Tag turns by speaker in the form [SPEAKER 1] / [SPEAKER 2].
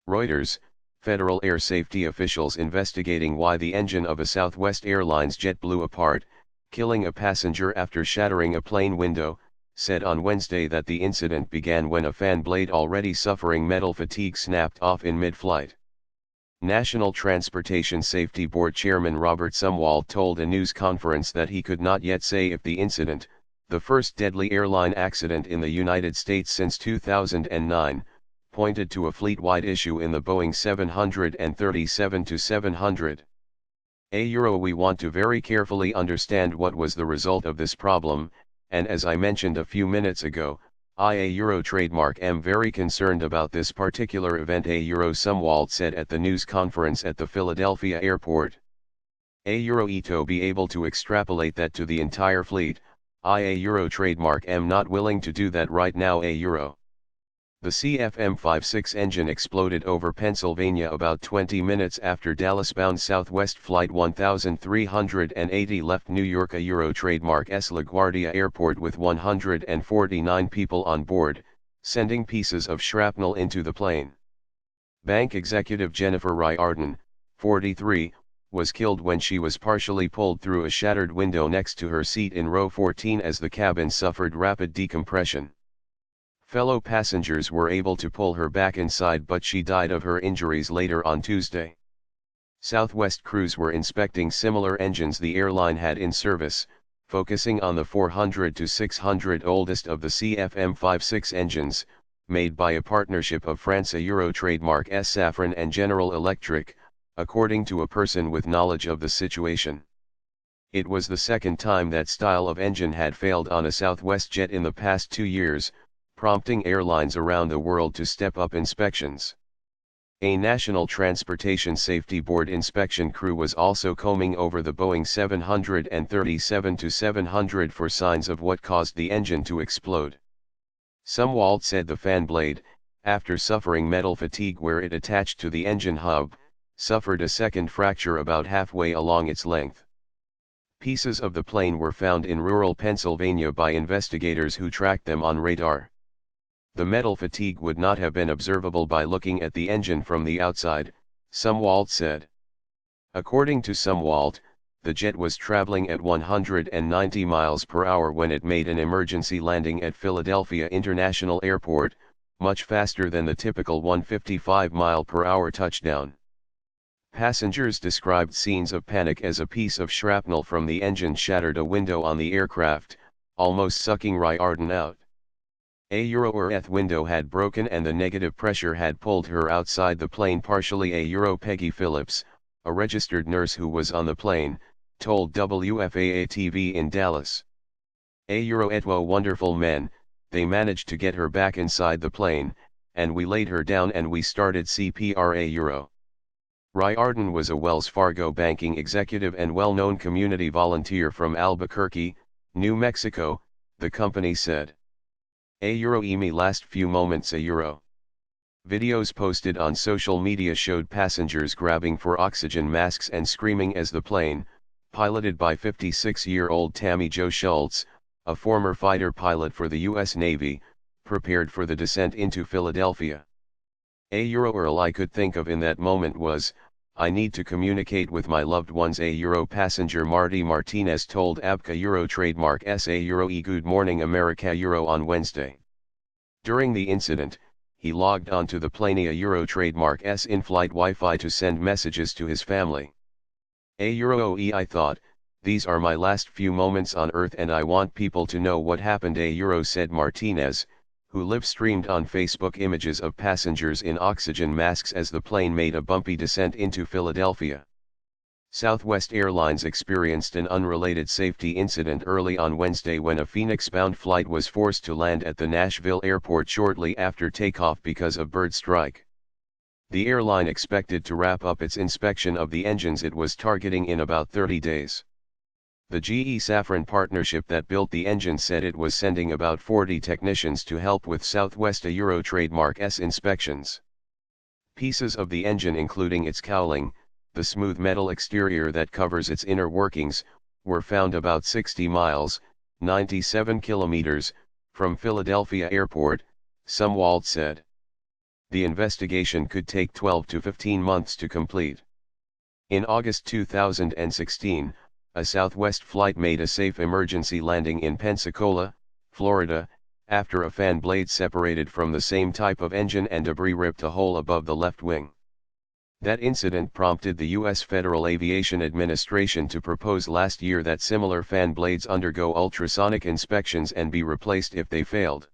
[SPEAKER 1] Reuters, federal air safety officials investigating why the engine of a Southwest Airlines jet blew apart, killing a passenger after shattering a plane window, said on Wednesday that the incident began when a fan blade already suffering metal fatigue snapped off in mid-flight. National Transportation Safety Board Chairman Robert Sumwalt told a news conference that he could not yet say if the incident, the first deadly airline accident in the United States since 2009, pointed to a fleet-wide issue in the Boeing 737-700. We want to very carefully understand what was the result of this problem, and as I mentioned a few minutes ago, trademark am very concerned about this particular event, Sumwalt said at the news conference at the Philadelphia airport. To be able to extrapolate that to the entire fleet, trademark am not willing to do that right now. The CFM56 engine exploded over Pennsylvania about 20 minutes after Dallas-bound Southwest Flight 1380 left New York. Trademark's LaGuardia Airport with 149 people on board, sending pieces of shrapnel into the plane. Bank executive Jennifer Riordan, 43, was killed when she was partially pulled through a shattered window next to her seat in row 14 as the cabin suffered rapid decompression. Fellow passengers were able to pull her back inside, but she died of her injuries later on Tuesday. Southwest crews were inspecting similar engines the airline had in service, focusing on the 400 to 600 oldest of the CFM56 engines, made by a partnership of France. Trademark Safran and General Electric, according to a person with knowledge of the situation. It was the second time that style of engine had failed on a Southwest jet in the past 2 years, prompting airlines around the world to step up inspections. A National Transportation Safety Board inspection crew was also combing over the Boeing 737-700 for signs of what caused the engine to explode. Sumwalt said the fan blade, after suffering metal fatigue where it attached to the engine hub, suffered a second fracture about halfway along its length. Pieces of the plane were found in rural Pennsylvania by investigators who tracked them on radar. The metal fatigue would not have been observable by looking at the engine from the outside, Sumwalt said. According to Sumwalt, the jet was traveling at 190 miles per hour when it made an emergency landing at Philadelphia International Airport, much faster than the typical 155-mile-per-hour touchdown. Passengers described scenes of panic as a piece of shrapnel from the engine shattered a window on the aircraft, almost sucking Riordan out. Her window had broken and the negative pressure had pulled her outside the plane partially. Peggy Phillips, a registered nurse who was on the plane, told WFAA-TV in Dallas. Etwo wonderful men, they managed to get her back inside the plane, and we laid her down and we started CPR. Riordan was a Wells Fargo banking executive and well-known community volunteer from Albuquerque, New Mexico, the company said. Me last few moments. Videos posted on social media showed passengers grabbing for oxygen masks and screaming as the plane, piloted by 56-year-old Tammy Jo Schultz, a former fighter pilot for the U.S. Navy, prepared for the descent into Philadelphia. All I could think of in that moment was, I need to communicate with my loved ones. Passenger Marty Martinez told ABCA Trademark Good Morning America on Wednesday. During the incident, he logged onto the plane Trademark's in-flight Wi-Fi to send messages to his family. I thought, these are my last few moments on Earth and I want people to know what happened. Said Martinez, who live-streamed on Facebook images of passengers in oxygen masks as the plane made a bumpy descent into Philadelphia. Southwest Airlines experienced an unrelated safety incident early on Wednesday when a Phoenix-bound flight was forced to land at the Nashville airport shortly after takeoff because of bird strike. The airline expected to wrap up its inspection of the engines it was targeting in about 30 days. The GE-Safran partnership that built the engine said it was sending about 40 technicians to help with Southwest Trademark's inspections. Pieces of the engine including its cowling, the smooth metal exterior that covers its inner workings, were found about 60 miles, 97 kilometers, from Philadelphia Airport, Sumwalt said. the investigation could take 12 to 15 months to complete. In August 2016, a Southwest flight made a safe emergency landing in Pensacola, Florida, after a fan blade separated from the same type of engine and debris ripped a hole above the left wing. That incident prompted the U.S. Federal Aviation Administration to propose last year that similar fan blades undergo ultrasonic inspections and be replaced if they failed.